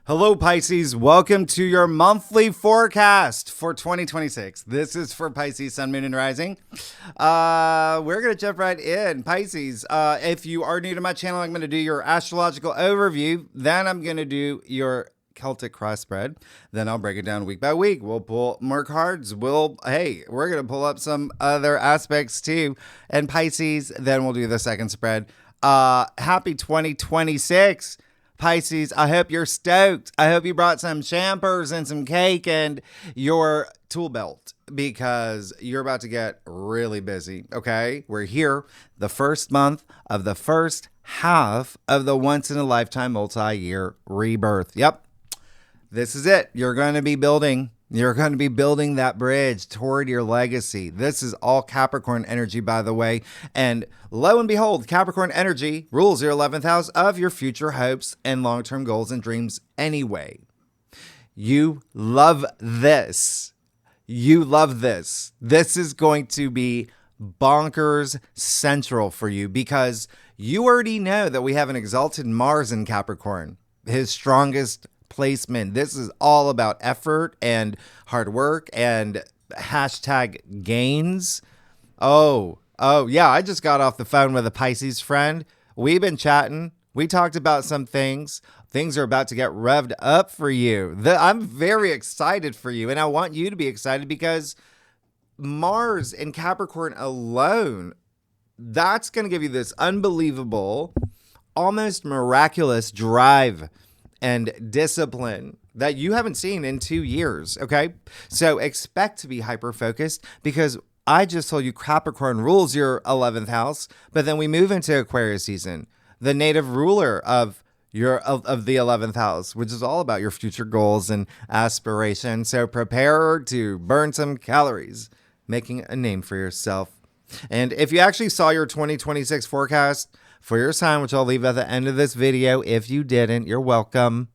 Hello, Pisces. Welcome to your monthly forecast for 2026. This is for Pisces, Sun, Moon, and Rising. We're going to jump right in. Pisces, if you are new to my channel, I'm going to do your astrological overview. Then I'm going to do your Celtic cross spread. Then I'll break it down week by week. We'll pull more cards. We're going to pull up some other aspects too. And Pisces, then we'll do the second spread. Happy 2026. Pisces, I hope you're stoked. I hope you brought some champers and some cake and your tool belt because you're about to get really busy, okay? We're here the first month of the first half of the once-in-a-lifetime multi-year rebirth. Yep, this is it. You're going to be building that bridge toward your legacy. This is all Capricorn energy, by the way. And lo and behold, Capricorn energy rules your 11th house of your future hopes and long-term goals and dreams anyway. You love this. You love this. This is going to be bonkers central for you because you already know that we have an exalted Mars in Capricorn, his strongest placement. This is all about effort and hard work and hashtag gains. Oh, yeah. I just got off the phone with a Pisces friend. We've been chatting. We talked about some things. Things are about to get revved up for you. I'm very excited for you. And I want you to be excited because Mars in Capricorn alone, that's going to give you this unbelievable, almost miraculous drive and discipline that you haven't seen in 2 years, okay? So expect to be hyper-focused because I just told you Capricorn rules your 11th house, but then we move into Aquarius season, the native ruler of the 11th house, which is all about your future goals and aspirations. So prepare to burn some calories, making a name for yourself. And if you actually saw your 2026 forecast for your sign, which I'll leave at the end of this video. If you didn't, you're welcome.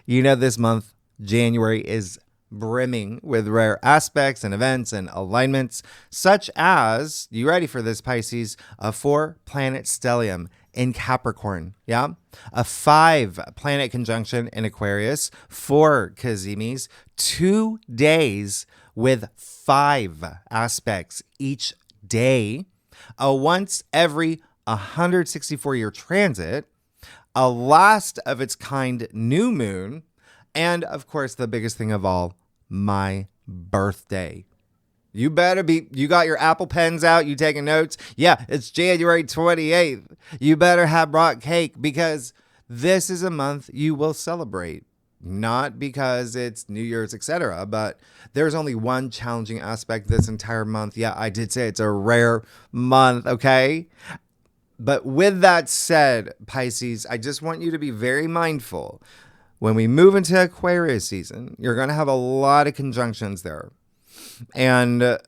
You know this month, January, is brimming with rare aspects and events and alignments, such as, you ready for this, Pisces, a 4-planet stellium in Capricorn, yeah? A 5-planet conjunction in Aquarius, 4 kazimis, 2 days with 5 aspects each day, a once every 164-year transit, a last of its kind new moon, and of course, the biggest thing of all, my birthday. You got your Apple pens out, you taking notes? Yeah, it's January 28th. You better have brought cake because this is a month you will celebrate. Not because it's New Year's, etc., but there's only one challenging aspect this entire month. Yeah, I did say it's a rare month, okay? But with that said, Pisces, I just want you to be very mindful. When we move into Aquarius season, you're going to have a lot of conjunctions there. And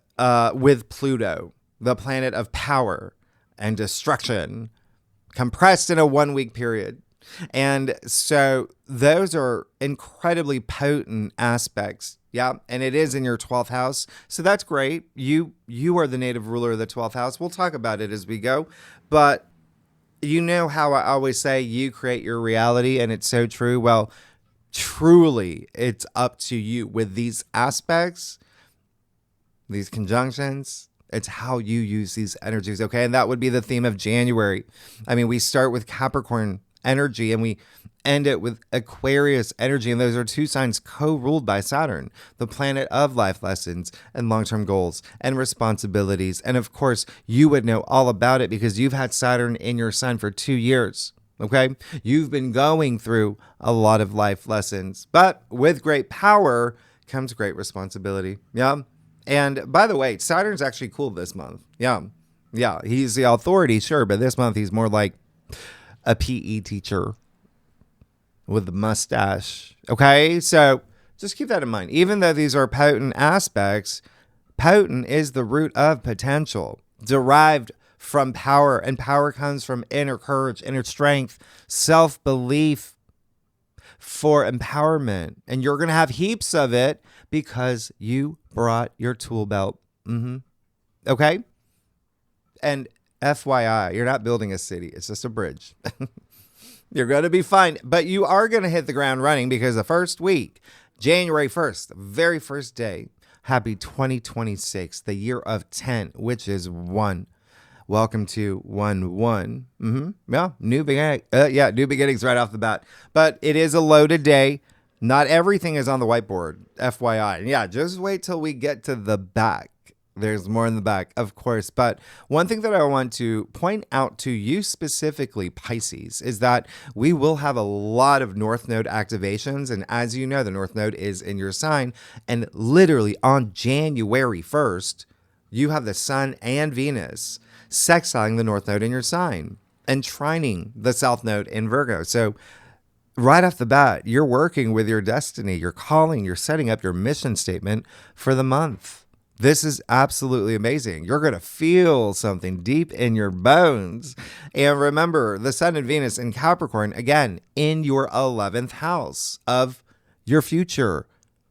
with Pluto, the planet of power and destruction, compressed in a 1-week period. And so those are incredibly potent aspects. Yeah. And it is in your 12th house. So that's great. You are the native ruler of the 12th house. We'll talk about it as we go. But you know how I always say you create your reality, and it's so true. Well, truly, it's up to you with these aspects, these conjunctions. It's how you use these energies. Okay. And that would be the theme of January. I mean, we start with Capricorn energy and we end it with Aquarius energy. And those are 2 signs co-ruled by Saturn, the planet of life lessons and long-term goals and responsibilities. And of course, you would know all about it because you've had Saturn in your sign for 2 years. Okay. You've been going through a lot of life lessons, but with great power comes great responsibility. Yeah. And by the way, Saturn's actually cool this month. Yeah. Yeah. He's the authority, sure. But this month he's more like a PE teacher with a mustache. Okay. So just keep that in mind. Even though these are potent aspects, potent is the root of potential, derived from power. And power comes from inner courage, inner strength, self-belief for empowerment. And you're going to have heaps of it because you brought your tool belt. Okay. And FYI, you're not building a city. It's just a bridge. You're going to be fine, but you are going to hit the ground running because the first week, January 1st, the very first day, happy 2026, the year of 10, which is 1. Welcome to 1-1. Yeah, new beginning. New beginnings right off the bat. But it is a loaded day. Not everything is on the whiteboard, FYI. Yeah, just wait till we get to the back. There's more in the back, of course. But one thing that I want to point out to you specifically, Pisces, is that we will have a lot of North Node activations. And as you know, the North Node is in your sign. And literally on January 1st, you have the Sun and Venus sextiling the North Node in your sign and trining the South Node in Virgo. So right off the bat, you're working with your destiny, your calling, you're setting up your mission statement for the month. This is absolutely amazing. You're going to feel something deep in your bones. And remember, the Sun and Venus in Capricorn, again, in your 11th house of your future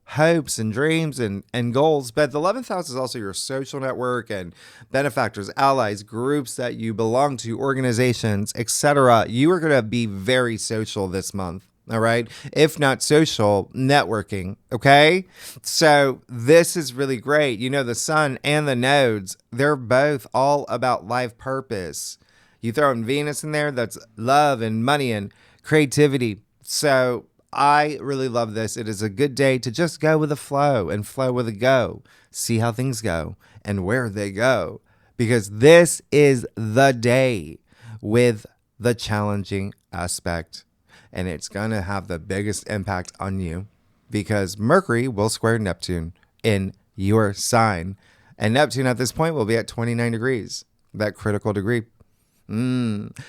hopes and dreams and goals. But the 11th house is also your social network and benefactors, allies, groups that you belong to, organizations, etc. You are going to be very social this month. All right. If not social, networking. Okay. So this is really great. You know, the Sun and the nodes, they're both all about life purpose. You throw in Venus in there, that's love and money and creativity. So I really love this. It is a good day to just go with the flow and flow with the go. See how things go and where they go. Because this is the day with the challenging aspect. And it's going to have the biggest impact on you because Mercury will square Neptune in your sign. And Neptune at this point will be at 29 degrees, that critical degree.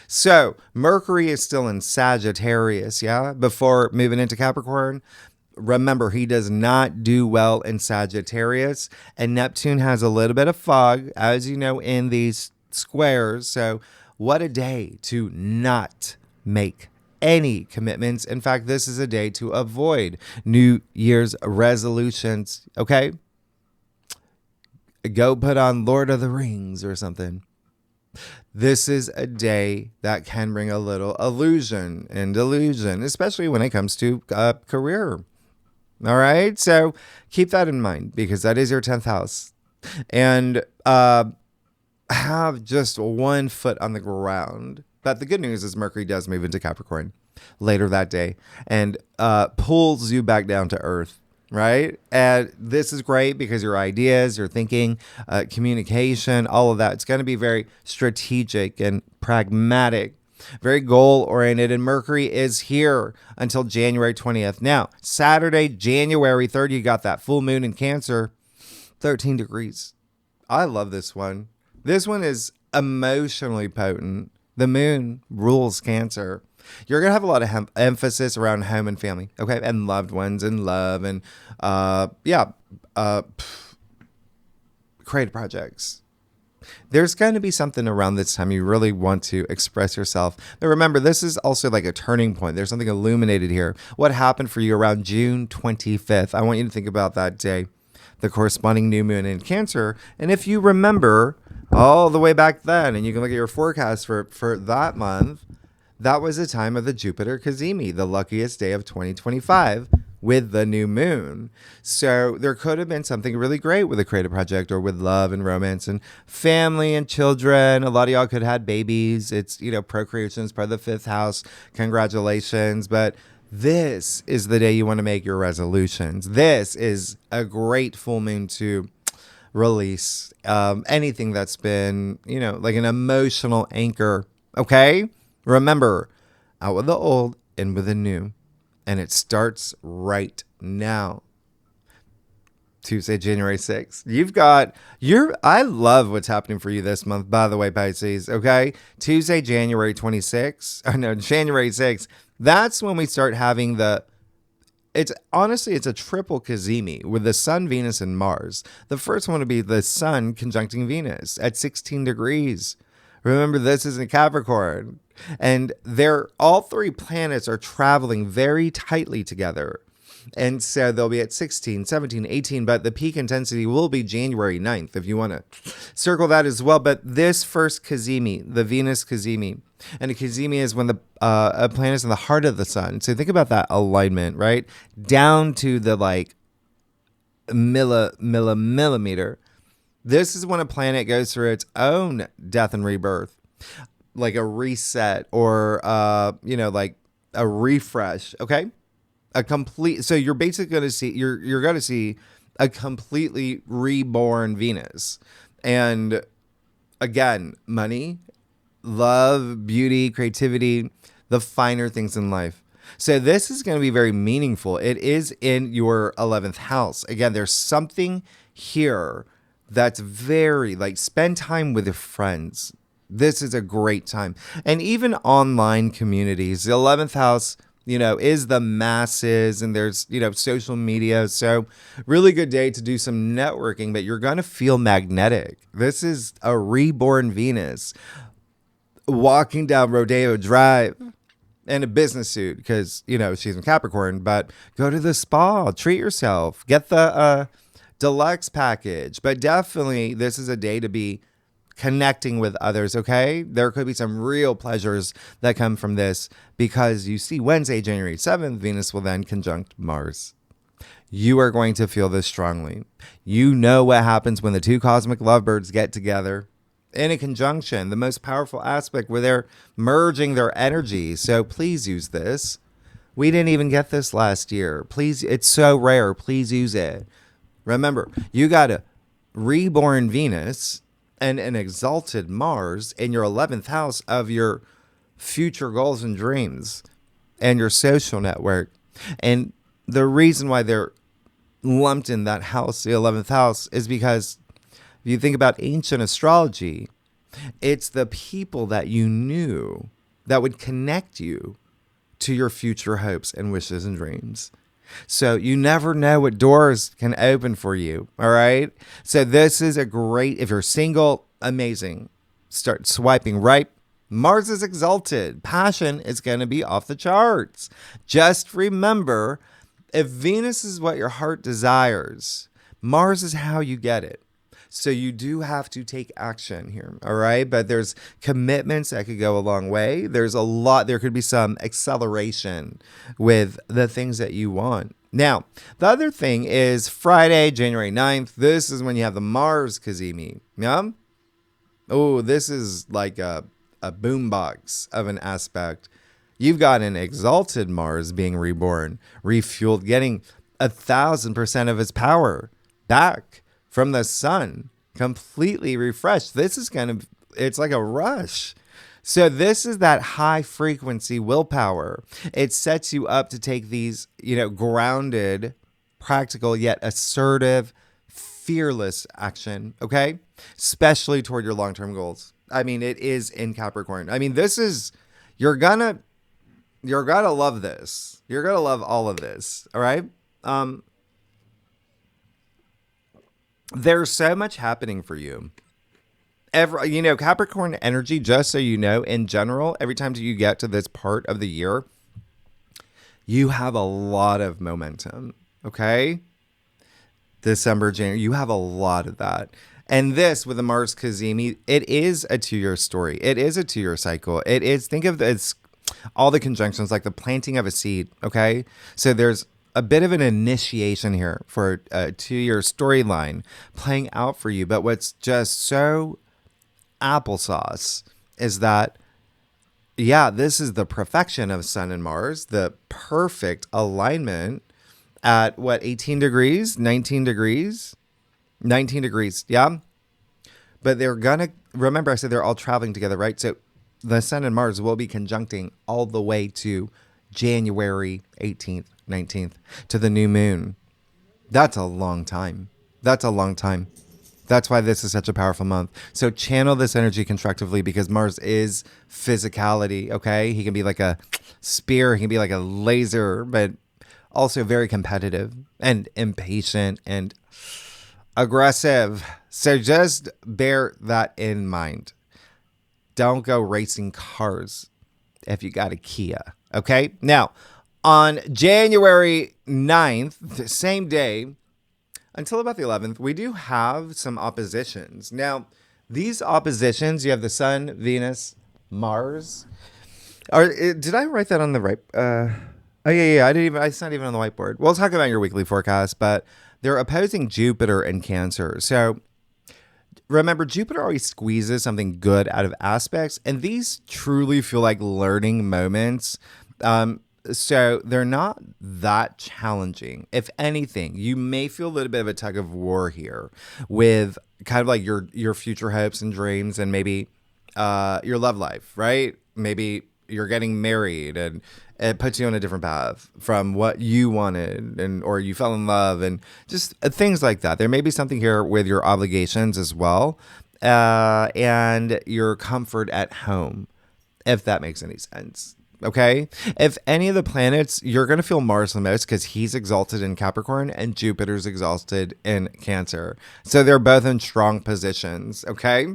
So Mercury is still in Sagittarius, yeah, before moving into Capricorn. Remember, he does not do well in Sagittarius. And Neptune has a little bit of fog, as you know, in these squares. So what a day to not make any commitments. In fact, this is a day to avoid New Year's resolutions. Okay? Go put on Lord of the Rings or something. This is a day that can bring a little illusion and delusion, especially when it comes to career. All right? So keep that in mind because that is your 10th house. And have just one foot on the ground. But the good news is Mercury does move into Capricorn later that day and pulls you back down to earth, right? And this is great because your ideas, your thinking, communication, all of that, it's going to be very strategic and pragmatic, very goal-oriented. And Mercury is here until January 20th. Now, Saturday, January 3rd, you got that full moon in Cancer, 13 degrees. I love this one. This one is emotionally potent. The moon rules Cancer. You're going to have a lot of emphasis around home and family, okay? And loved ones and love and, creative projects. There's going to be something around this time you really want to express yourself. But remember, this is also like a turning point. There's something illuminated here. What happened for you around June 25th? I want you to think about that day, the corresponding new moon in Cancer. And if you remember all the way back then, and you can look at your forecast for that month, that was the time of the Jupiter kazimi, the luckiest day of 2025 with the new moon. So there could have been something really great with a creative project or with love and romance and family and children. A lot of y'all could have had babies. It's, procreation is part of the 5th house. Congratulations. But this is the day you want to make your resolutions. This is a great full moon to release anything that's been, like an emotional anchor. Okay? Remember, out with the old, in with the new. And it starts right now. Tuesday, January 6th. I love what's happening for you this month, by the way, Pisces. Okay? Tuesday, January 26th. January 6th. That's when we start having it's a triple kazimi with the Sun, Venus, and Mars. The first one would be the Sun conjuncting Venus at 16 degrees. Remember, this is in Capricorn. And all three planets are traveling very tightly together. And so they'll be at 16, 17, 18, but the peak intensity will be January 9th if you want to circle that as well. But this first kazimi, the Venus kazimi, and a kazimi is when a planet is in the heart of the sun. So think about that alignment, right? Down to the like millimeter. This is when a planet goes through its own death and rebirth, like a reset or, like a refresh. Okay. So you're basically going to see, you're going to see a completely reborn Venus. And again, money, love, beauty, creativity, the finer things in life. So this is going to be very meaningful. It is in your 11th house. Again, there's something here that's very like spend time with your friends. This is a great time. And even online communities, the 11th house, is the masses, and there's, social media. So really good day to do some networking, but you're going to feel magnetic. This is a reborn Venus walking down Rodeo Drive in a business suit because, she's in Capricorn, but go to the spa, treat yourself, get the deluxe package. But definitely this is a day to be connecting with others, okay? There could be some real pleasures that come from this because you see Wednesday, January 7th, Venus will then conjunct Mars. You are going to feel this strongly. You know what happens when the two cosmic lovebirds get together in a conjunction, the most powerful aspect where they're merging their energy. So please use this. We didn't even get this last year. Please, it's so rare. Please use it. Remember, you got a reborn Venus and an exalted Mars in your 11th house of your future goals and dreams and your social network. And the reason why they're lumped in that house, the 11th house, is because if you think about ancient astrology, it's the people that you knew that would connect you to your future hopes and wishes and dreams. So you never know what doors can open for you. All right. So this is a great, if you're single, amazing. Start swiping right. Mars is exalted. Passion is going to be off the charts. Just remember, if Venus is what your heart desires, Mars is how you get it. So you do have to take action here, all right? But there's commitments that could go a long way. There could be some acceleration with the things that you want. Now, the other thing is Friday, January 9th. This is when you have the Mars kazimi. Yeah? Oh, this is like a boombox of an aspect. You've got an exalted Mars being reborn, refueled, getting 1,000% of its power back from the sun, completely refreshed. It's like a rush. So this is that high frequency willpower. It sets you up to take these, grounded, practical, yet assertive, fearless action. Okay. Especially toward your long-term goals. I mean, it is in Capricorn. I mean, you're gonna love this. You're gonna love all of this. All right. There's so much happening for you. Capricorn energy, just so you know, in general, every time you get to this part of the year, you have a lot of momentum, okay? December, January, you have a lot of that. And this, with the Mars kazimi, it is a 2-year story. It is a 2-year cycle. Think of it's all the conjunctions, like the planting of a seed, okay? So there's a bit of an initiation here for a 2-year storyline playing out for you. But what's just so applesauce is that, this is the perfection of Sun and Mars, the perfect alignment at 18 degrees, 19 degrees, 19 degrees. Yeah. But remember I said they're all traveling together, right? So the Sun and Mars will be conjuncting all the way to January 18th. 19th to the new moon. That's a long time. That's why this is such a powerful month. So channel this energy constructively because Mars is physicality, okay? He can be like a spear. He can be like a laser, but also very competitive and impatient and aggressive. So just bear that in mind. Don't go racing cars if you got a Kia, okay? Now, On January 9th, the same day, until about the 11th, we do have some oppositions. Now, these oppositions, you have the Sun, Venus, Mars. Did I write that on the right? Oh yeah. I didn't even. It's not even on the whiteboard. We'll talk about your weekly forecast, but they're opposing Jupiter and Cancer. So remember, Jupiter always squeezes something good out of aspects, and these truly feel like learning moments. So they're not that challenging. If anything, you may feel a little bit of a tug of war here with kind of like your future hopes and dreams, and maybe your love life, right? Maybe you're getting married and it puts you on a different path from what you wanted, and or you fell in love, and just things like that. There may be something here with your obligations as well, and your comfort at home, if that makes any sense. Okay. If any of the planets, you're going to feel Mars the most because he's exalted in Capricorn and Jupiter's exalted in Cancer. So they're both in strong positions. Okay.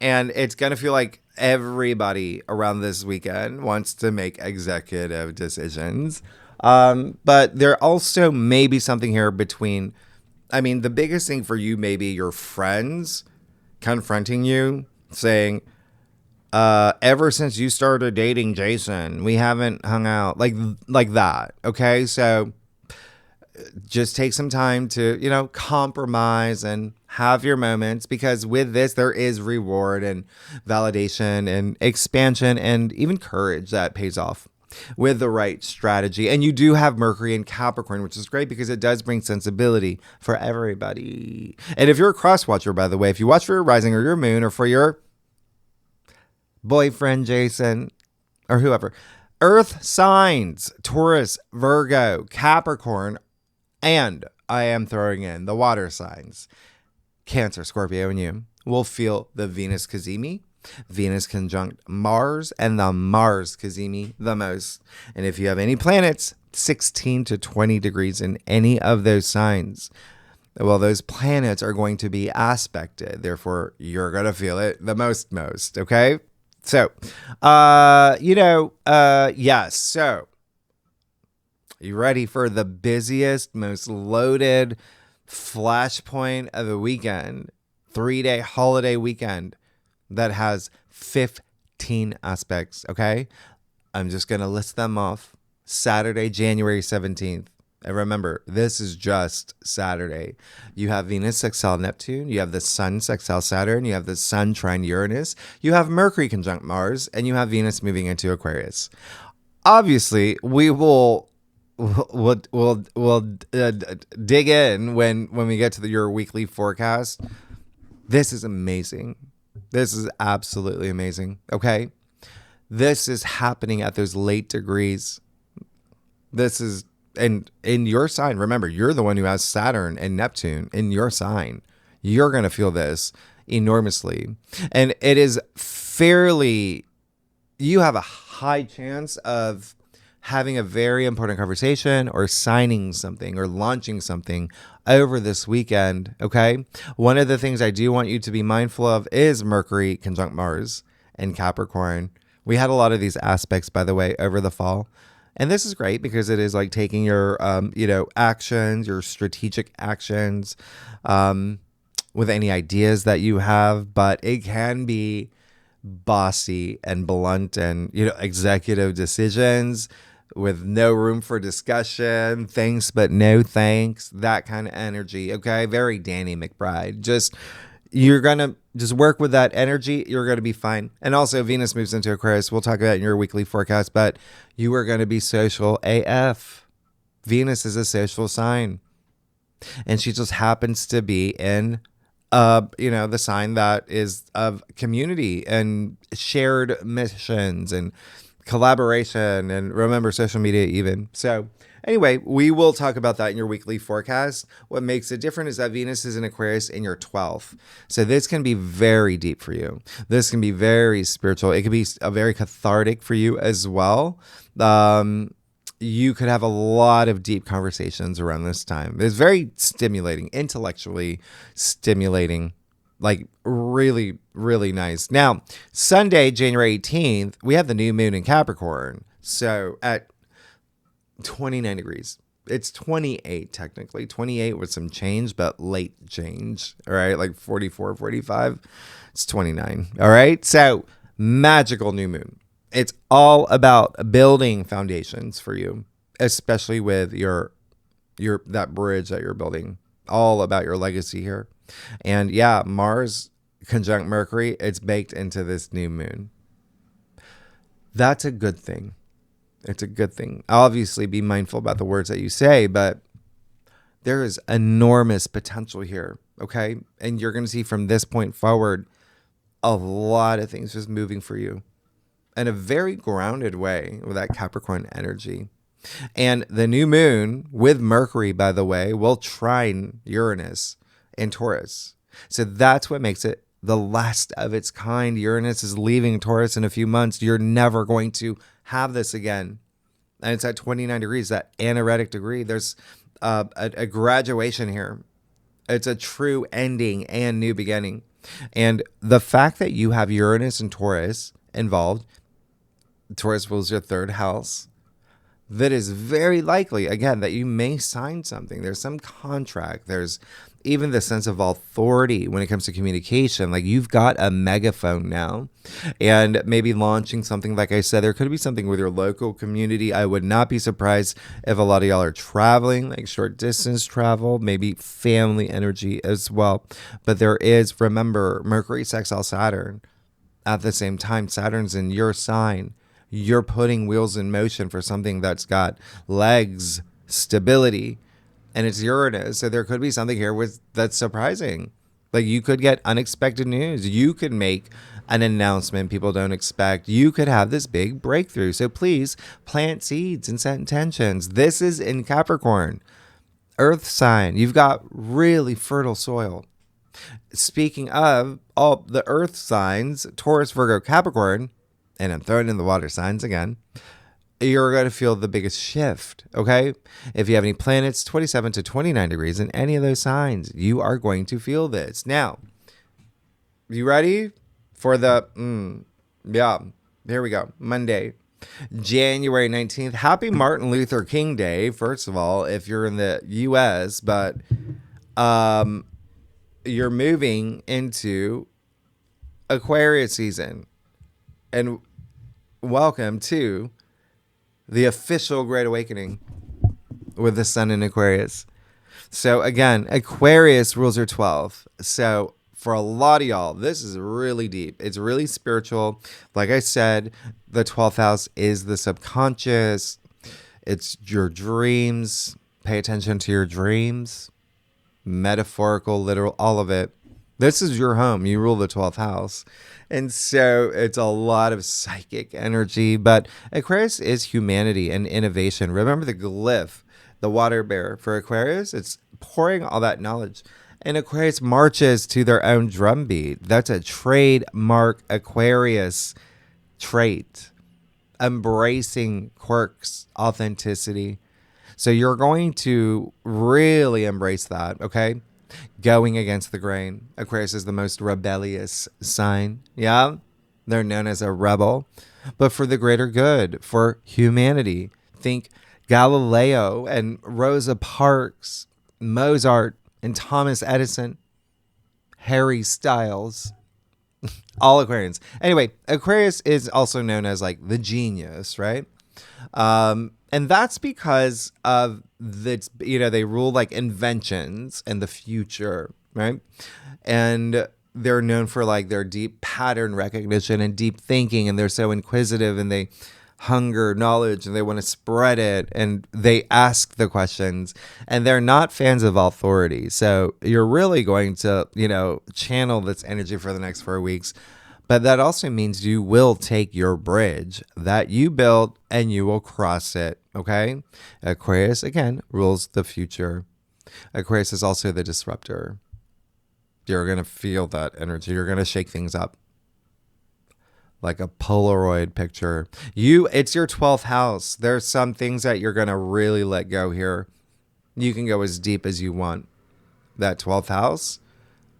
And it's going to feel like everybody around this weekend wants to make executive decisions. But there also may be something here between, I mean, the biggest thing for you may be your friends confronting you saying, ever since you started dating Jason, we haven't hung out like that. Okay. So just take some time to, compromise and have your moments, because with this, there is reward and validation and expansion and even courage that pays off with the right strategy. And you do have Mercury in Capricorn, which is great because it does bring sensibility for everybody. And if you're a cross watcher, by the way, if you watch for your rising or your moon or for your boyfriend Jason or whoever, earth signs, Taurus, Virgo, Capricorn, and I am throwing in the water signs, Cancer, Scorpio, and you will feel the Venus kazimi, Venus conjunct Mars, and the Mars kazimi the most. And if you have any planets 16 to 20 degrees in any of those signs, well, those planets are going to be aspected. Therefore, you're going to feel it the most, okay? So, yes. So, you ready for the busiest, most loaded flashpoint of the weekend? 3-day holiday weekend that has 15 aspects, okay? I'm just going to list them off. Saturday, January 17th. And remember, this is just Saturday. You have Venus sextile Neptune. You have the Sun sextile Saturn. You have the Sun trine Uranus. You have Mercury conjunct Mars. And you have Venus moving into Aquarius. Obviously, we'll dig in when we get to your weekly forecast. This is amazing. This is absolutely amazing. Okay? This is happening at those late degrees. This is... And in your sign, remember, you're the one who has Saturn and Neptune in your sign. You're going to feel this enormously. And it is you have a high chance of having a very important conversation or signing something or launching something over this weekend. Okay. One of the things I do want you to be mindful of is Mercury conjunct Mars and Capricorn. We had a lot of these aspects, by the way, over the fall. And this is great because it is like taking your, actions, your strategic actions, with any ideas that you have, but it can be bossy and blunt and, executive decisions with no room for discussion, thanks, but no thanks, that kind of energy. Okay. Very Danny McBride. You're going to just work with that energy. You're going to be fine. And also Venus moves into Aquarius. We'll talk about it in your weekly forecast, but you are going to be social AF. Venus is a social sign. And she just happens to be in, the sign that is of community and shared missions and collaboration. And remember, social media even. So anyway, we will talk about that in your weekly forecast. What makes it different is that Venus is in Aquarius in your 12th. So this can be very deep for you. This can be very spiritual. It can be very cathartic for you as well. You could have a lot of deep conversations around this time. It's very stimulating, intellectually stimulating, like really, really nice. Now, Sunday, January 18th, we have the new moon in Capricorn. So at 29 degrees. It's 28 technically. 28 with some change, but late change. All right, like 44, 45. It's 29. All right, so magical new moon. It's all about building foundations for you, especially with your that bridge that you're building. All about your legacy here. And yeah, Mars conjunct Mercury, it's baked into this new moon. That's a good thing. It's a good thing. Obviously, be mindful about the words that you say, but there is enormous potential here, okay? And you're going to see from this point forward a lot of things just moving for you in a very grounded way with that Capricorn energy. And the new moon with Mercury, by the way, will trine Uranus in Taurus. So that's what makes it the last of its kind. Uranus is leaving Taurus in a few months. You're never going to have this again. And it's at 29 degrees, that anaretic degree. There's a graduation here. It's a true ending and new beginning. And the fact that you have Uranus and Taurus involved, Taurus rules your third house, that is very likely, again, that you may sign something. There's some contract. There's even the sense of authority when it comes to communication. Like you've got a megaphone now and maybe launching something. Like I said, there could be something with your local community. I would not be surprised if a lot of y'all are traveling, like short distance travel, maybe family energy as well. But there is, remember, Mercury sextile Saturn at the same time. Saturn's in your sign. You're putting wheels in motion for something that's got legs, stability, and it's Uranus. So there could be something here that's surprising. Like you could get unexpected news. You could make an announcement people don't expect. You could have this big breakthrough. So please plant seeds and set intentions. This is in Capricorn, Earth sign. You've got really fertile soil. Speaking of all the Earth signs, Taurus, Virgo, Capricorn, and I'm throwing in the water signs again, you're going to feel the biggest shift, okay? If you have any planets 27 to 29 degrees in any of those signs, you are going to feel this. Now, you ready for the, here we go, Monday, January 19th. Happy Martin Luther King Day, first of all, if you're in the U.S., but you're moving into Aquarius season. And welcome to the official Great Awakening with the sun in Aquarius. So again, Aquarius rules your 12th. So for a lot of y'all, this is really deep. It's really spiritual. Like I said, the 12th house is the subconscious. It's your dreams. Pay attention to your dreams. Metaphorical, literal, all of it. This is your home. You rule the 12th house. And so it's a lot of psychic energy. But Aquarius is humanity and innovation. Remember the glyph, the water bear for Aquarius? It's pouring all that knowledge. And Aquarius marches to their own drumbeat. That's a trademark Aquarius trait. Embracing quirks, authenticity. So you're going to really embrace that, okay? Going against the grain. Aquarius is the most rebellious sign. Yeah, they're known as a rebel, but for the greater good, for humanity. Think Galileo and Rosa Parks, Mozart and Thomas Edison, Harry Styles, all Aquarians. Anyway, Aquarius is also known as like the genius, right? And that's because of they rule like inventions and the future, right? And they're known for like their deep pattern recognition and deep thinking, and they're so inquisitive and they hunger knowledge and they want to spread it and they ask the questions, and they're not fans of authority. So you're really going to, channel this energy for the next 4 weeks. But that also means you will take your bridge that you built and you will cross it, okay? Aquarius, again, rules the future. Aquarius is also the disruptor. You're going to feel that energy. You're going to shake things up like a Polaroid picture. It's your 12th house. There's some things that you're going to really let go here. You can go as deep as you want. That 12th house,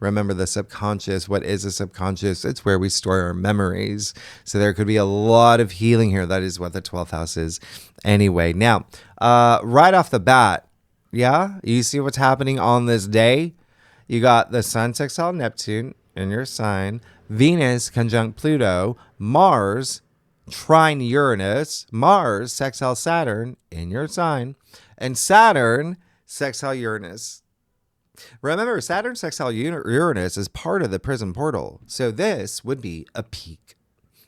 Remember the subconscious. What is the subconscious? It's where we store our memories. So there could be a lot of healing here. That is what the 12th house is anyway. Now, right off the bat, yeah, you see what's happening on this day? You got the Sun sextile Neptune in your sign, Venus conjunct Pluto, Mars trine Uranus, Mars sextile Saturn in your sign, and Saturn sextile Uranus. Remember, Saturn sextile Uranus is part of the prison portal. So this would be a peak,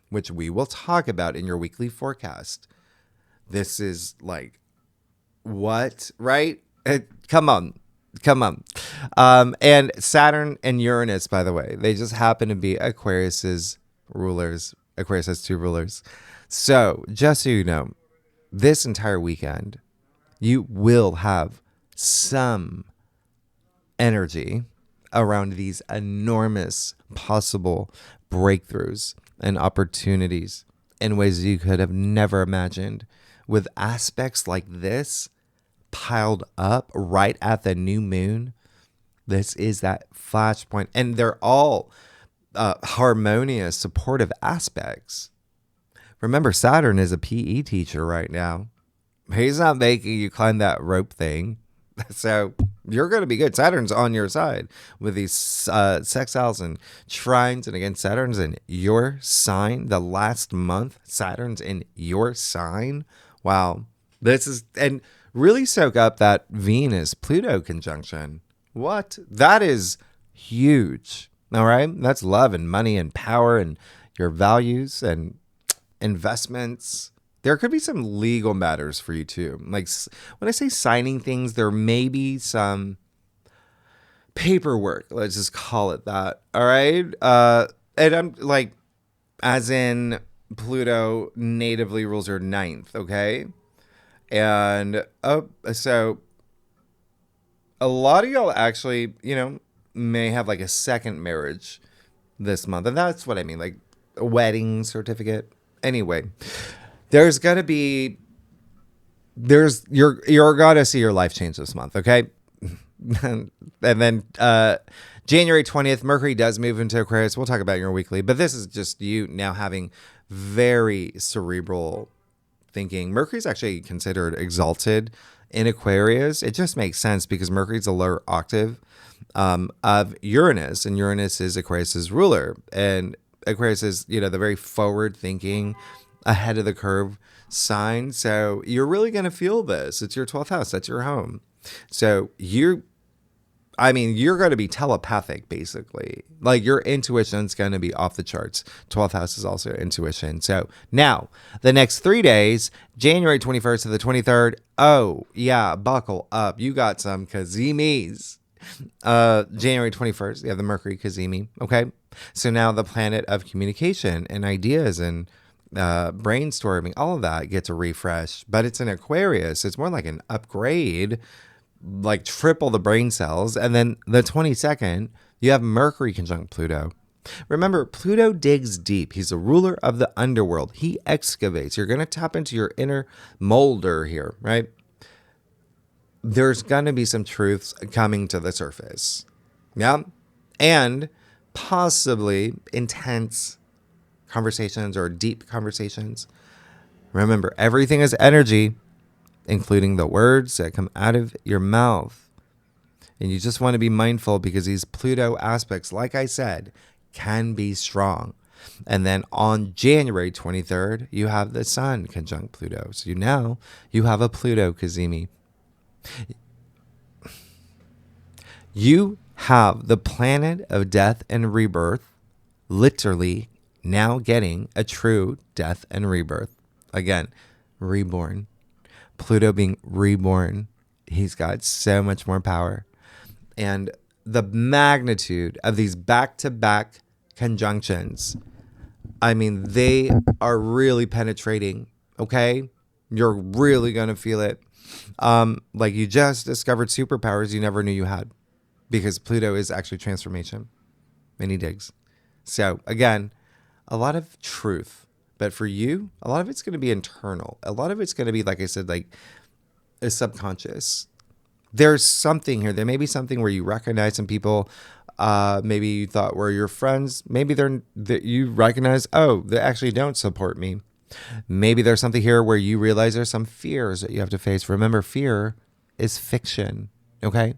which we will talk about in your weekly forecast. This is like, what, right? Come on. And Saturn and Uranus, by the way, they just happen to be Aquarius's rulers. Aquarius has 2 rulers. So just so you know, this entire weekend, you will have some energy around these enormous possible breakthroughs and opportunities in ways you could have never imagined, with aspects like this piled up right at the new moon. This is that flashpoint, and they're all harmonious, supportive aspects. Remember, Saturn is a PE teacher right now. He's not making you climb that rope thing. So you're going to be good. Saturn's on your side with these sextiles and trines. And again, Saturn's in your sign. The last month, Saturn's in your sign. Wow. This is, and really soak up that Venus-Pluto conjunction. What? That is huge. All right? That's love and money and power and your values and investments. There could be some legal matters for you too. Like when I say signing things, there may be some paperwork. Let's just call it that. All right. And I'm like, as in Pluto natively rules your 9th. Okay. And so a lot of y'all actually, may have like a second marriage this month. And that's what I mean. Like a wedding certificate. Anyway. You're gonna see your life change this month, okay? And then January 20th, Mercury does move into Aquarius. We'll talk about your weekly, but this is just you now having very cerebral thinking. Mercury's actually considered exalted in Aquarius. It just makes sense because Mercury's a lower octave of Uranus, and Uranus is Aquarius's ruler. And Aquarius is, the very forward thinking, ahead of the curve sign. So you're really going to feel this. It's your 12th house. That's your home. So you're going to be telepathic, basically. Like your intuition's going to be off the charts. 12th house is also intuition. So now the next 3 days, January 21st to the 23rd. Oh yeah. Buckle up. You got some kazimis. January 21st, you have the Mercury kazimi. Okay. So now the planet of communication and ideas and brainstorming, all of that gets a refresh, but it's an Aquarius. It's more like an upgrade, like triple the brain cells. And then the 22nd, you have Mercury conjunct Pluto. Remember, Pluto digs deep. He's a ruler of the underworld. He excavates. You're going to tap into your inner molder here, right? There's going to be some truths coming to the surface. Yeah. And possibly intense conversations or deep conversations. Remember, everything is energy, including the words that come out of your mouth. And you just want to be mindful because these Pluto aspects, like I said, can be strong. And then on January 23rd, you have the Sun conjunct Pluto. So you have a Pluto kazimi. You have the planet of death and rebirth literally now getting a true death and rebirth. Again, reborn. Pluto being reborn. He's got so much more power. And the magnitude of these back-to-back conjunctions, they are really penetrating, okay? You're really going to feel it. Like you just discovered superpowers you never knew you had, because Pluto is actually transformation. And he digs. So again, a lot of truth, but for you, a lot of it's going to be internal. A lot of it's going to be, like I said, like a subconscious. There's something here. There may be something where you recognize some people Maybe you thought were your friends. Maybe you recognize, oh, they actually don't support me. Maybe there's something here where you realize there's some fears that you have to face. Remember, fear is fiction. Okay.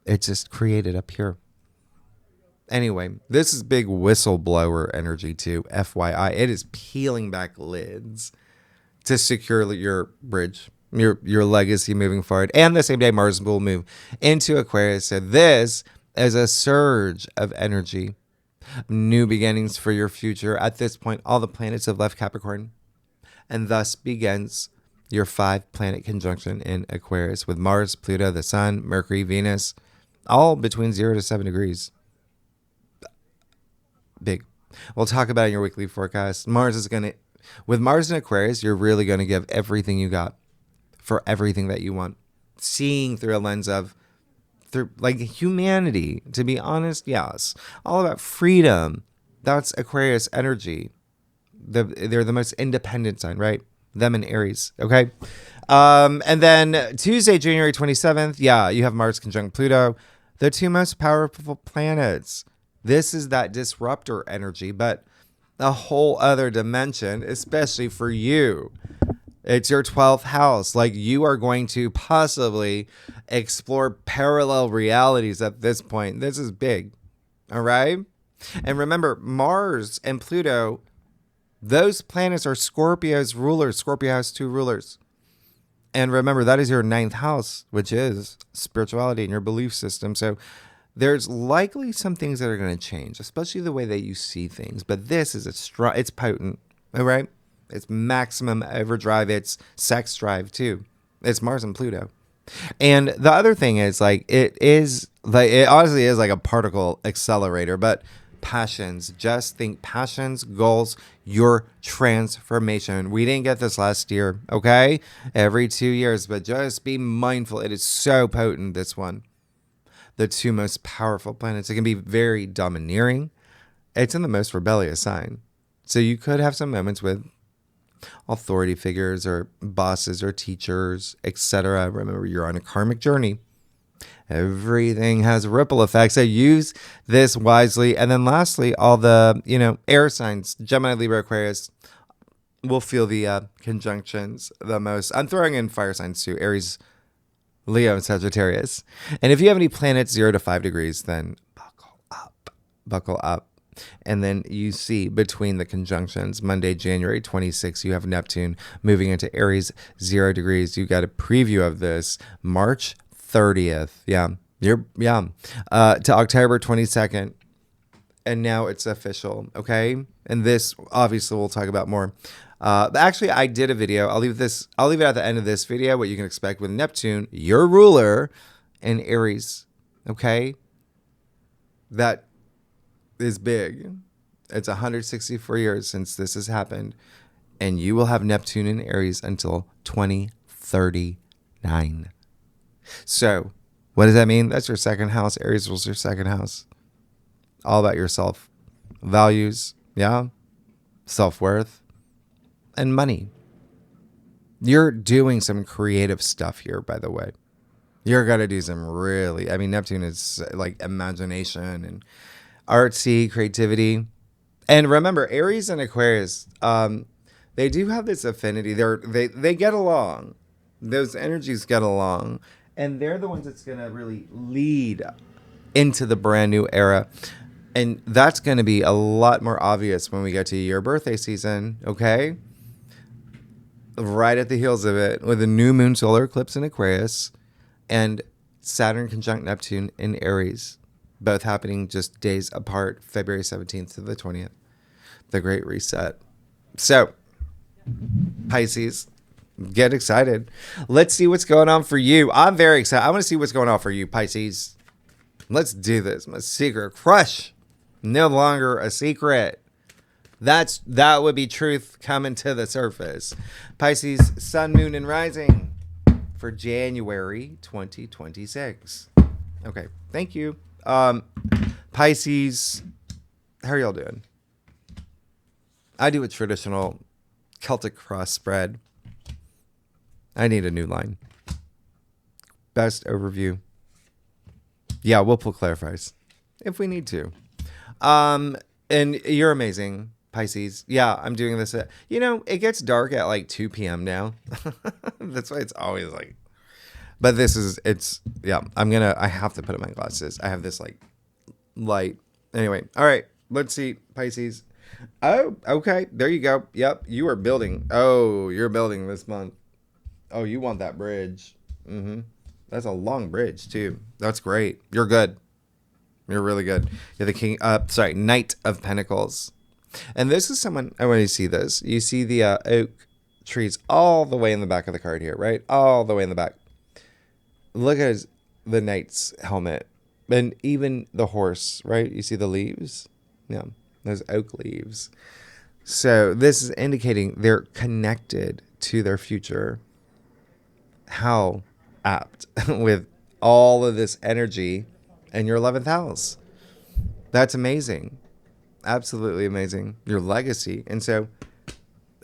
It's just created up here. Anyway, this is big whistleblower energy too. FYI, it is peeling back lids to secure your bridge, your legacy moving forward. And the same day, Mars will move into Aquarius. So this is a surge of energy, new beginnings for your future. At this point, all the planets have left Capricorn, and thus begins your 5-planet conjunction in Aquarius with Mars, Pluto, the Sun, Mercury, Venus, all between 0 to 7 degrees. Big. We'll talk about it in your weekly forecast. With Mars in Aquarius, you're really going to give everything you got for everything that you want. Seeing through a lens of, through like humanity, to be honest, yes. All about freedom. That's Aquarius energy. They're the most independent sign, right? Them and Aries, okay? And then Tuesday, January 27th, you have Mars conjunct Pluto, the two most powerful planets. This is that disruptor energy, but a whole other dimension, especially for you. It's your 12th house. Like, you are going to possibly explore parallel realities at this point. This is big. All right? And remember, Mars and Pluto, those planets are Scorpio's rulers. Scorpio has 2 rulers. And remember, that is your 9th house, which is spirituality and your belief system. So there's likely some things that are going to change, especially the way that you see things. But this is it's potent, all right? It's maximum overdrive. It's sex drive too. It's Mars and Pluto. And the other thing is, like, it honestly is like a particle accelerator, but passions, just think passions, goals, your transformation. We didn't get this last year, okay? Every 2 years, but just be mindful. It is so potent, this one. The 2 most powerful planets. It can be very domineering. It's in the most rebellious sign. So you could have some moments with authority figures or bosses or teachers, etc. Remember, you're on a karmic journey. Everything has ripple effects. So use this wisely. And then lastly, all the, air signs, Gemini, Libra, Aquarius, will feel the conjunctions the most. I'm throwing in fire signs too, Aries, Leo, and Sagittarius. And if you have any planets 0 to 5 degrees, then buckle up. And then you see between the conjunctions, Monday, January 26th, you have Neptune moving into Aries, 0 degrees. You got a preview of this March 30th. To October 22nd. And now it's official. Okay. And this obviously we'll talk about more. But actually, I did a video. I'll leave it at the end of this video, what you can expect with Neptune, your ruler, in Aries. Okay? That is big. It's 164 years since this has happened. And you will have Neptune in Aries until 2039. So, what does that mean? That's your 2nd house. Aries was your 2nd house. All about yourself. Values, self-worth. And money. You're doing some creative stuff here, by the way. You're going to do some Neptune is like imagination and artsy, creativity. And remember, Aries and Aquarius, they do have this affinity. They get along. Those energies get along. And they're the ones that's going to really lead into the brand new era. And that's going to be a lot more obvious when we get to your birthday season, okay? Right at the heels of it, with a new moon solar eclipse in Aquarius and Saturn conjunct Neptune in Aries, both happening just days apart, February 17th to the 20th, the Great Reset. So, Pisces, get excited. Let's see what's going on for you. I'm very excited. I want to see what's going on for you, Pisces. Let's do this. My secret crush, no longer a secret. That would be truth coming to the surface. Pisces, Sun, Moon, and Rising for January 2026. Okay, thank you. Pisces, how are y'all doing? I do a traditional Celtic cross spread. I need a new line. Best overview. Yeah, we'll pull clarifiers. if we need to. And you're amazing, Pisces. Yeah, I'm doing this. It gets dark at like 2 p.m. now. That's why it's always like. But I have to put on my glasses. I have this like light. Anyway, all right. Let's see, Pisces. Oh, okay. There you go. Yep, you are building. Oh, you're building this month. Oh, you want that bridge. That's a long bridge too. That's great. You're good. You're really good. You're the Knight of Pentacles. And this is someone, I want you to see this. You see the oak trees all the way in the back of the card here, right? All the way in the back. Look at the knight's helmet. And even the horse, right? You see the leaves? Yeah, those oak leaves. So this is indicating they're connected to their future. How apt with all of this energy in your 11th house. That's amazing. Absolutely amazing. Your legacy. And so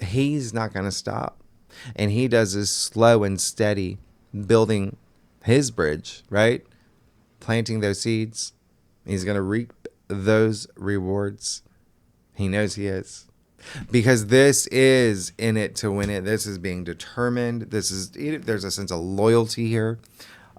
he's not going to stop. And he does this slow and steady building his bridge, right? Planting those seeds. He's going to reap those rewards. He knows he is. Because this is in it to win it. This is being determined. There's a sense of loyalty here.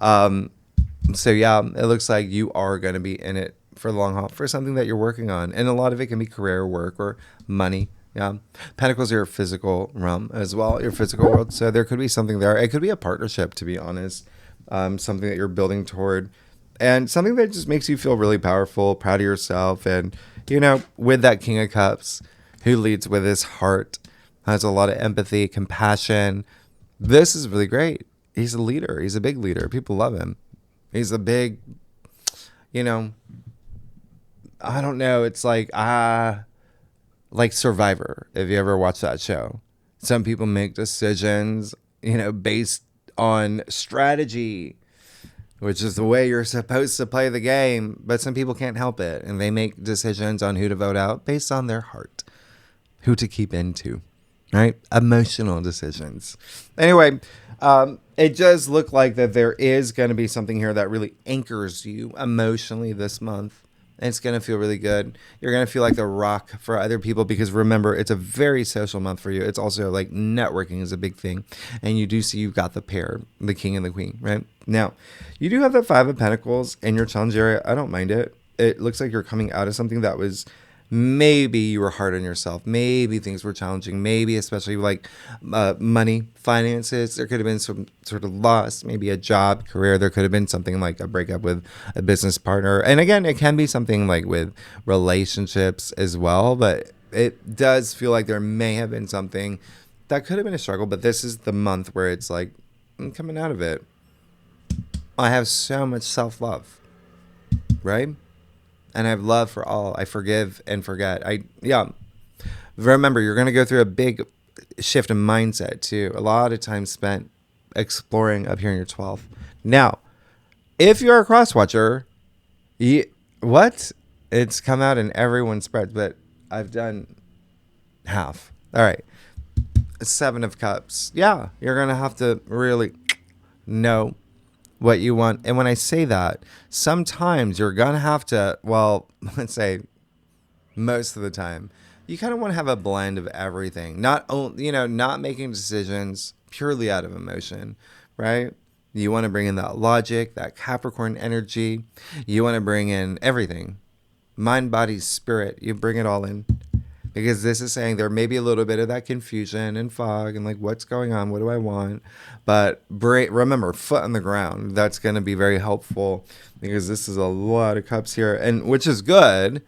So yeah, it looks like you are going to be in it for the long haul for something that you're working on. And a lot of it can be career, work, or money. Yeah. Pentacles are your physical realm as well, your physical world. So there could be something there. It could be a partnership, to be honest. Something that you're building toward. And something that just makes you feel really powerful, proud of yourself. And, with that King of Cups, who leads with his heart, has a lot of empathy, compassion. This is really great. He's a leader. He's a big leader. People love him. He's a big, I don't know. It's like Survivor. If you ever watched that show, some people make decisions, based on strategy, which is the way you're supposed to play the game. But some people can't help it. And they make decisions on who to vote out based on their heart, who to keep into, right? Emotional decisions. Anyway, it does look like that there is going to be something here that really anchors you emotionally this month. And it's going to feel really good. You're going to feel like the rock for other people because remember, it's a very social month for you. It's also like networking is a big thing. And you do see you've got the pair, the king and the queen, right? Now, you do have the 5 of Pentacles in your challenge area. I don't mind it. It looks like you're coming out of something that was maybe you were hard on yourself. Maybe things were challenging. Maybe especially like money, finances. There could have been some sort of loss, maybe a job, career. There could have been something like a breakup with a business partner. And again, it can be something like with relationships as well. But it does feel like there may have been something that could have been a struggle. But this is the month where it's like, I'm coming out of it. I have so much self-love, right? And I have love for all. I forgive and forget. Remember, you're going to go through a big shift in mindset too. A lot of time spent exploring up here in your 12th. Now, if you're a cross watcher, what? It's come out in everyone's spreads, but I've done half. All right. 7 of Cups. Yeah, you're going to have to really know what you want. And when I say that, sometimes you're going to have to, let's say most of the time, you kind of want to have a blend of everything. Not making decisions purely out of emotion, right? You want to bring in that logic, that Capricorn energy. You want to bring in everything. Mind, body, spirit. You bring it all in. Because this is saying there may be a little bit of that confusion and fog and like, what's going on? What do I want? But remember, foot on the ground. That's going to be very helpful because this is a lot of cups here, and which is good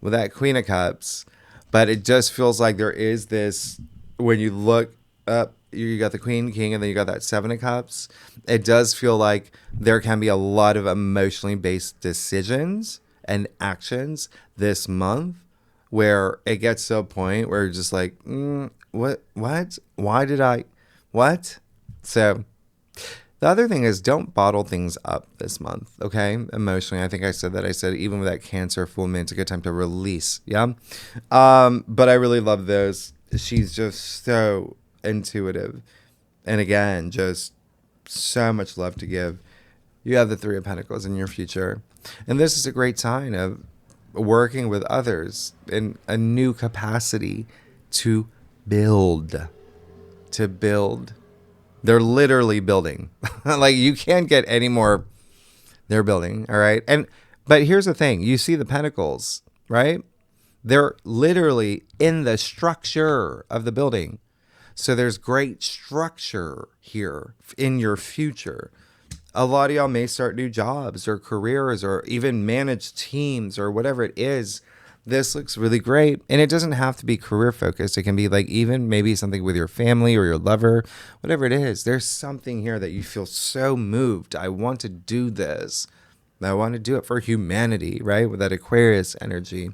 with that Queen of Cups. But it just feels like there is this, when you look up, you got the Queen, King, and then you got that 7 of Cups. It does feel like there can be a lot of emotionally based decisions and actions this month, where it gets to a point where you're just like, what? Why did I? What? So the other thing is don't bottle things up this month, okay? Emotionally. I think I said that. I said even with that Cancer full moon, it's a good time to release, yeah? But I really love this. She's just so intuitive. And again, just so much love to give. You have the Three of Pentacles in your future. And this is a great sign of working with others in a new capacity to build. To build. They're literally building. Like, you can't get any more. They're building. All right. But here's the thing. You see the pentacles, right? They're literally in the structure of the building. So there's great structure here in your future. A lot of y'all may start new jobs or careers or even manage teams or whatever it is. This looks really great. And it doesn't have to be career focused. It can be like even maybe something with your family or your lover, whatever it is. There's something here that you feel so moved. I want to do this. I want to do it for humanity, right? With that Aquarius energy,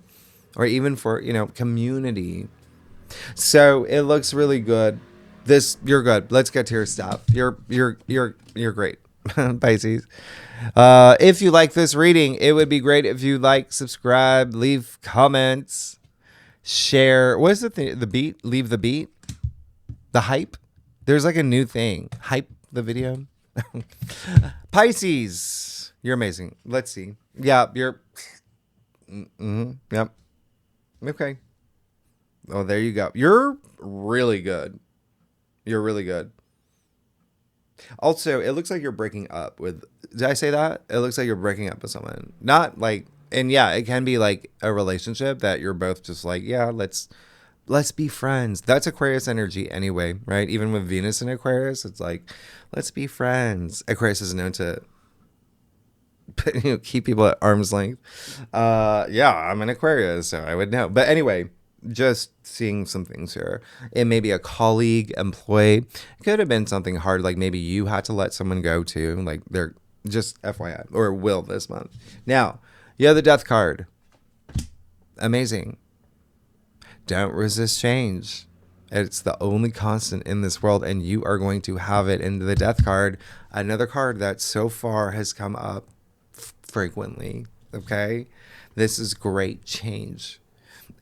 or even for, community. So it looks really good. You're good. Let's get to your stuff. You're great. Pisces. If you like this reading, it would be great if you like, subscribe, leave comments, share. What is the thing? The beat? Leave the beat? The hype? There's like a new thing. Hype the video. Pisces. You're amazing. Let's see. Yeah, you're. Yep. Okay. Oh, there you go. You're really good. You're really good. Also, it looks like you're breaking up with. Did I say that? It looks like you're breaking up with someone. Not like, and yeah, it can be like a relationship that you're both just like, yeah, let's be friends. That's Aquarius energy anyway, right? Even with Venus in Aquarius, it's like, let's be friends. Aquarius is known to keep people at arm's length. Yeah, I'm an Aquarius, so I would know. But anyway, just seeing some things here. It may be a colleague, employee. It could have been something hard, like maybe you had to let someone go too. Like they're just FYI, or will this month. Now, you have the Death card. Amazing. Don't resist change. It's the only constant in this world, and you are going to have it in the Death card. Another card that so far has come up frequently. Okay? This is great change.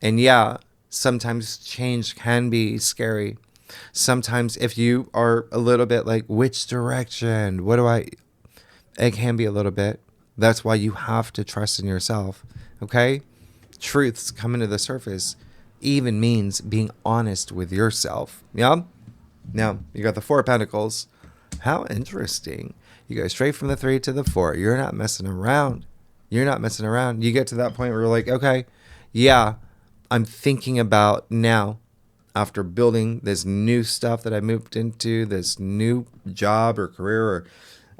And yeah, sometimes change can be scary. Sometimes if you are a little bit like, which direction? It can be a little bit. That's why you have to trust in yourself. Okay? Truths coming to the surface even means being honest with yourself. Yeah? Now, you got the Four of Pentacles. How interesting. You go straight from the 3 to the 4. You're not messing around. You're not messing around. You get to that point where you're like, okay, yeah, I'm thinking about now, after building this new stuff that I moved into, this new job or career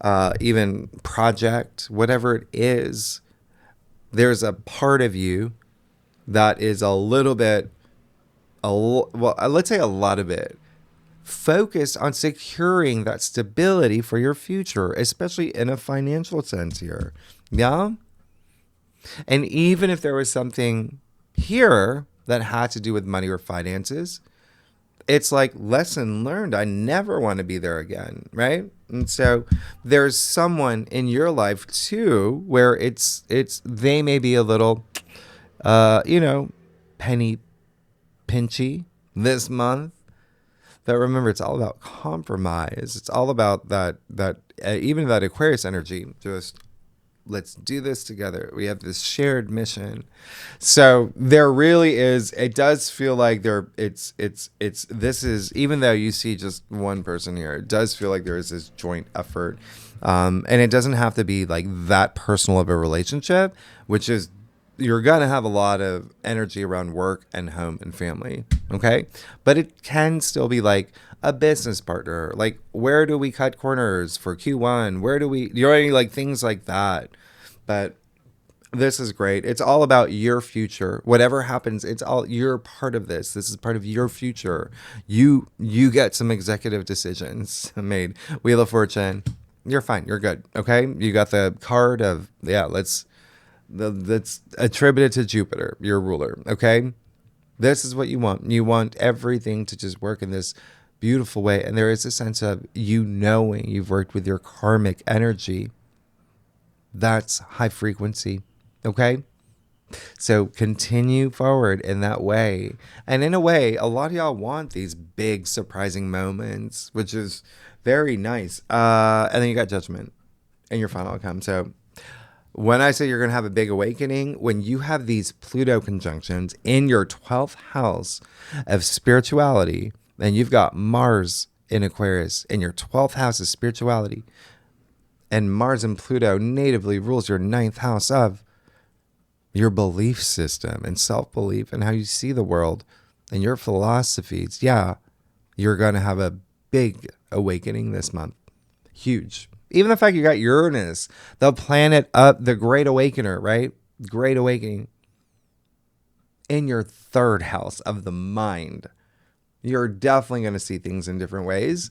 or even project, whatever it is, there's a part of you that is a little bit, let's say a lot of it, focused on securing that stability for your future, especially in a financial sense here. Yeah? And even if there was something here that had to do with money or finances, it's like lesson learned. I never want to be there again, right? And so there's someone in your life too where they may be a little penny pinchy this month. But remember, it's all about compromise. It's all about that even that Aquarius energy, just let's do this together. We have this shared mission. So there really is, it does feel like this is, even though you see just one person here, it does feel like there is this joint effort. And it doesn't have to be like that personal of a relationship, which is, you're going to have a lot of energy around work and home and family. Okay. But it can still be like a business partner. Like, where do we cut corners for Q1? Where do we, like things like that. But this is great. It's all about your future. Whatever happens, you're part of this. This is part of your future. You get some executive decisions made. Wheel of Fortune. You're fine. You're good. Okay. You got the card of, that's attributed to Jupiter, your ruler. Okay. This is what you want. You want everything to just work in this beautiful way. And there is a sense of knowing you've worked with your karmic energy. That's high frequency. Okay. So continue forward in that way. And in a way, a lot of y'all want these big surprising moments, which is very nice. And then you got Judgment. in your final outcome. So when I say you're going to have a big awakening, when you have these Pluto conjunctions in your 12th house of spirituality, and you've got Mars in Aquarius in your 12th house of spirituality, and Mars and Pluto natively rules your 9th house of your belief system and self-belief and how you see the world and your philosophies, yeah, you're going to have a big awakening this month. Huge. Even the fact you got Uranus, the planet up, the great awakener, right? Great awakening in your 3rd house of the mind. You're definitely going to see things in different ways.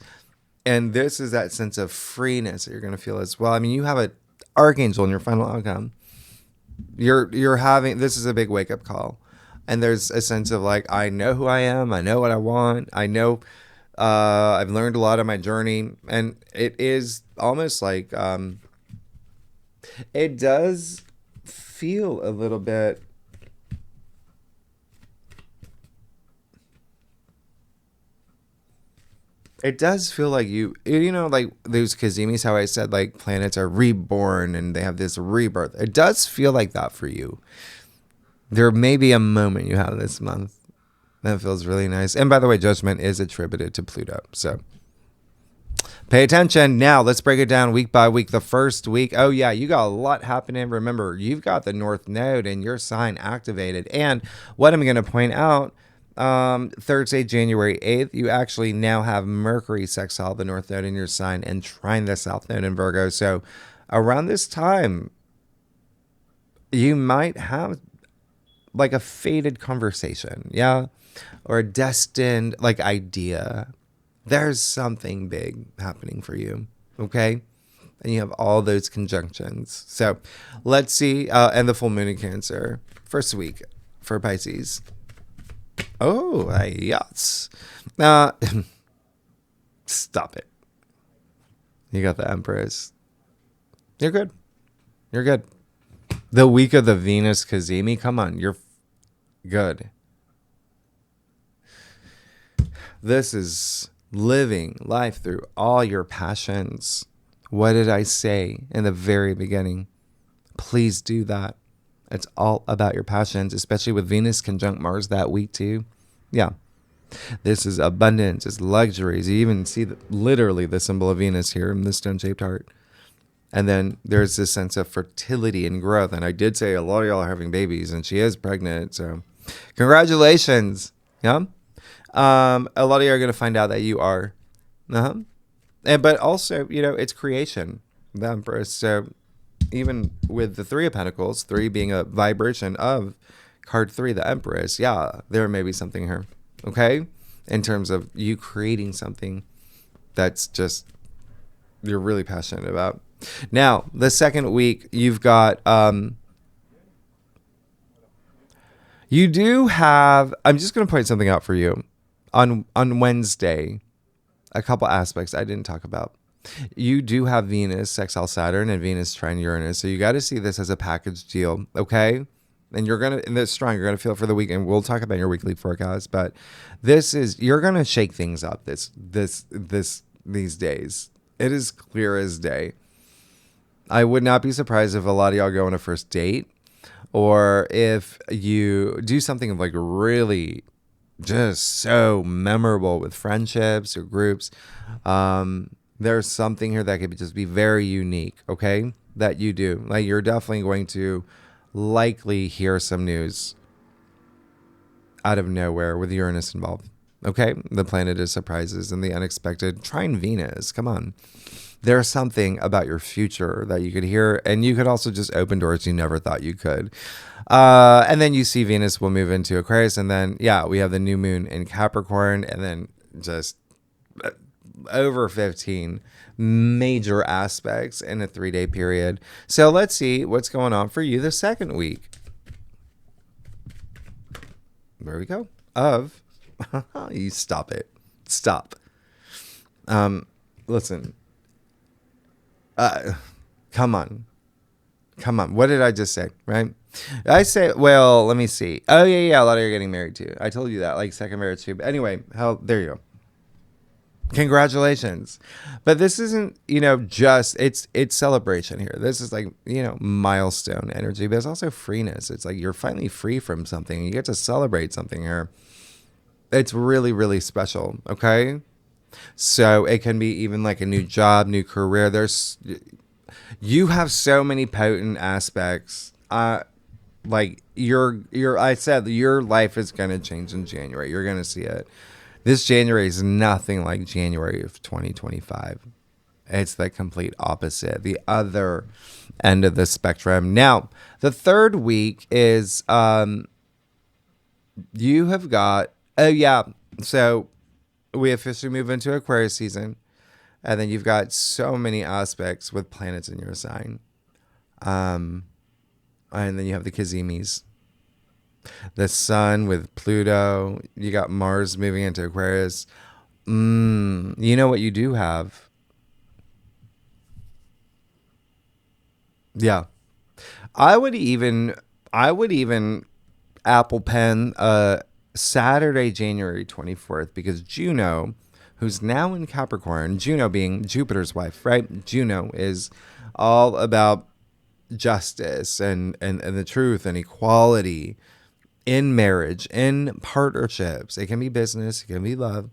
And this is that sense of freeness that you're going to feel as well. I mean, you have an archangel in your final outcome. You're having, this is a big wake up call. And there's a sense of like, I know who I am. I know what I want. I know I've learned a lot on my journey. And it is almost like, it does feel a little bit, it does feel like you know, like those kazimis, how I said like planets are reborn and they have this rebirth. It does feel like that for you. There may be a moment you have this month that feels really nice. And by the way, judgment is attributed to Pluto. So pay attention. Now let's break it down week by week. The first week, oh yeah, you got a lot happening. Remember, you've got the North Node in your sign activated. And what I'm going to point out, Thursday, January 8th, you actually now have Mercury sextile the North Node in your sign and trine the South Node in Virgo. So around this time, you might have like a fated conversation, yeah, or a destined like idea. There's something big happening for you, okay? And you have all those conjunctions. So let's see, and the full moon in Cancer, first week for Pisces. Oh, yes. Stop it. You got the Empress. You're good. You're good. The week of the Venus kazimi, come on, you're good. This is living life through all your passions. What did I say in the very beginning? Please do that. It's all about your passions, especially with Venus conjunct Mars that week too. Yeah. This is abundance, it's luxuries. You even see literally the symbol of Venus here in the stone-shaped heart. And then there's this sense of fertility and growth. And I did say a lot of y'all are having babies, and she is pregnant. So congratulations. Yeah. A lot of you are going to find out that you are. But also, you know, it's creation, the Empress. So even with the Three of Pentacles, 3 being a vibration of card 3, the Empress, yeah, there may be something here. Okay. In terms of you creating something that's just, you're really passionate about. Now, the second week, you've got, you do have, I'm just going to point something out for you. On Wednesday, a couple aspects I didn't talk about. You do have Venus, sextile Saturn, and Venus trine Uranus. So you got to see this as a package deal, okay? And you're going to, and that's strong, you're going to feel for the week, and we'll talk about your weekly forecast, but this is, you're going to shake things up these days. It is clear as day. I would not be surprised if a lot of y'all go on a first date, or if you do something like really just so memorable with friendships or groups. There's something here that could just be very unique, okay, that you do. Like, you're definitely going to likely hear some news out of nowhere with Uranus involved, okay? The planet is surprises and the unexpected. Trine Venus, come on. There's something about your future that you could hear, and you could also just open doors you never thought you could. And then you see Venus will move into Aquarius, and then, yeah, we have the new moon in Capricorn, and then just over 15 major aspects in a 3-day period. So let's see what's going on for you the second week. There we go. You stop it. Stop. Listen. Come on. What did I just say? Right? I say, well, let me see. Oh yeah. A lot of you are getting married too. I told you that, like second marriage too. But anyway, there you go. Congratulations. But this isn't, just it's celebration here. This is like, milestone energy, but it's also freeness. It's like you're finally free from something. You get to celebrate something here. It's really, really special. Okay. So it can be even like a new job, new career. You have so many potent aspects. Like I said, your life is going to change in January. You're going to see it. This January is nothing like January of 2025. It's the complete opposite, the other end of the spectrum. Now, the third week is you have got, so we officially move into Aquarius season, and then you've got so many aspects with planets in your sign. And then you have the kazimis. The sun with Pluto. You got Mars moving into Aquarius. You know what you do have? Yeah. I would even Apple Pen Saturday, January 24th, because Juno, who's now in Capricorn, Juno being Jupiter's wife, right? Juno is all about justice and the truth and equality in marriage, in partnerships. It can be business, it can be love,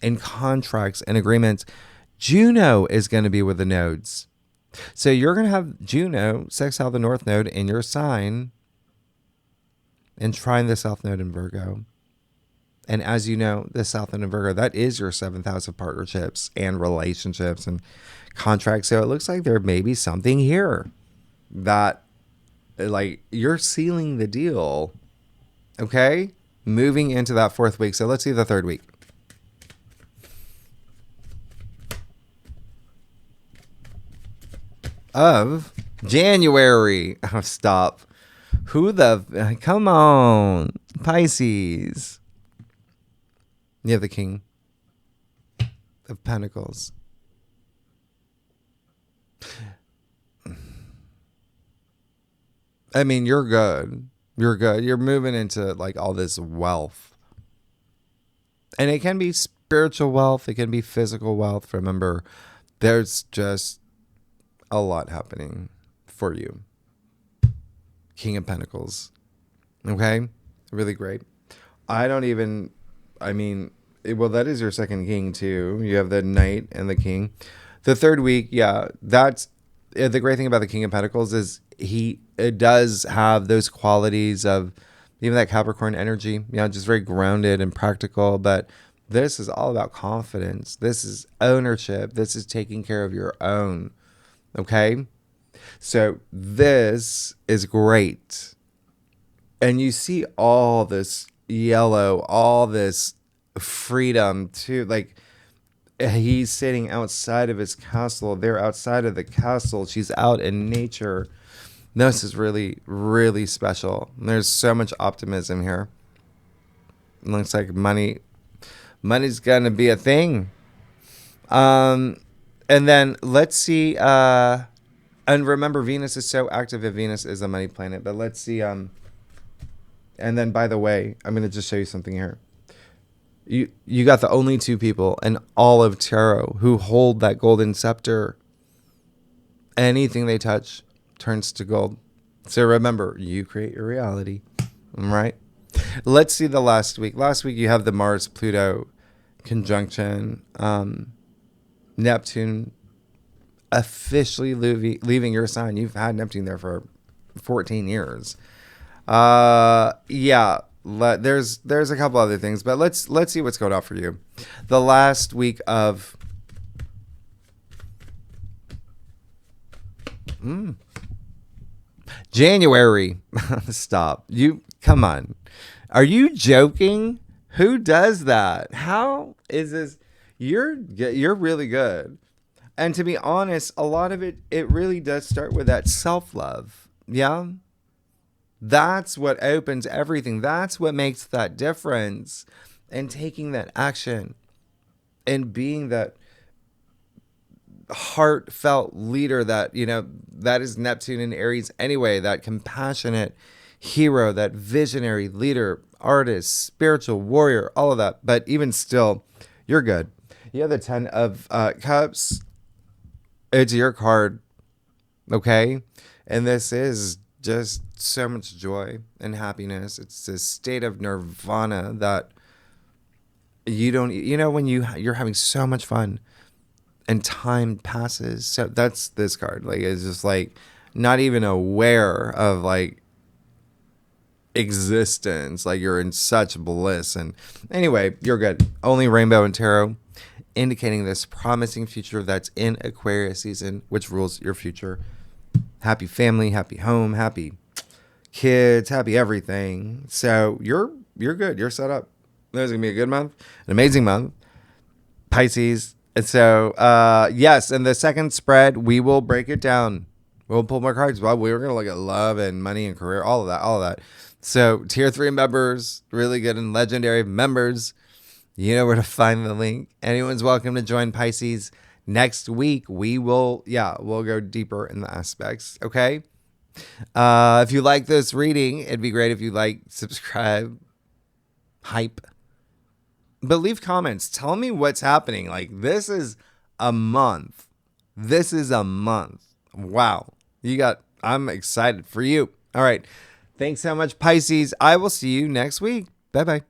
in contracts and agreements. Juno is going to be with the nodes. So you're going to have Juno sextile the North Node in your sign and trine the South Node in Virgo. And as you know, the South Node in Virgo, that is your 7th house of partnerships and relationships and contracts. So it looks like there may be something here that, like, you're sealing the deal. Okay, moving into that 4th week. So let's see the 3rd week. Of January. Oh, stop. Come on. Pisces. You have the King of Pentacles. I mean, you're good. You're good. You're moving into like all this wealth. And it can be spiritual wealth. It can be physical wealth. Remember, there's just a lot happening for you. King of Pentacles. Okay? Really great. That is your 2nd king too. You have the Knight and the King. The 3rd week, that's the great thing about the King of Pentacles is it does have those qualities of even that Capricorn energy, just very grounded and practical. But this is all about confidence. This is ownership. This is taking care of your own. Okay? So this is great. And you see all this yellow, all this freedom too. Like, he's sitting outside of his castle. They're outside of the castle. She's out in nature. This is really, really special. There's so much optimism here. It looks like money's going to be a thing. And then let's see. And remember, Venus is so active if Venus is a money planet. But let's see. And then, by the way, I'm going to just show you something here. You got the only 2 people in all of tarot who hold that golden scepter. Anything they touch turns to gold. So remember, you create your reality. Right? Let's see the last week. Last week you have the Mars-Pluto conjunction. Neptune officially leaving your sign. You've had Neptune there for 14 years. There's a couple other things, but let's see what's going on for you. The last week of January. Stop. Come on. Are you joking? Who does that? How is this? You're really good. And to be honest, a lot of it really does start with that self-love. Yeah. That's what opens everything. That's what makes that difference. And taking that action and being that heartfelt leader that is Neptune and Aries anyway, that compassionate hero, that visionary leader, artist, spiritual warrior, all of that. But even still, you're good. You have the 10 of Cups. It's your card, okay? And this is just so much joy and happiness. It's a state of nirvana that you don't, when you're having so much fun and time passes. So that's this card. Like, it's just like not even aware of like existence. Like, you're in such bliss. And anyway, you're good. Only rainbow and tarot, indicating this promising future that's in Aquarius season, which rules your future. Happy family, happy home, happy kids, happy everything. So you're good. You're set up. This is gonna be a good month, an amazing month, Pisces. And so yes, in the second spread, we will break it down. We'll pull more cards. Well, we were gonna look at love and money and career, all of that. So tier 3 members, really good, and legendary members, you know where to find the link. Anyone's welcome to join Pisces. Next week, we'll go deeper in the aspects, okay? If you like this reading, it'd be great if you like, subscribe, hype. But leave comments. Tell me what's happening. Like, this is a month. Wow. I'm excited for you. All right. Thanks so much, Pisces. I will see you next week. Bye-bye.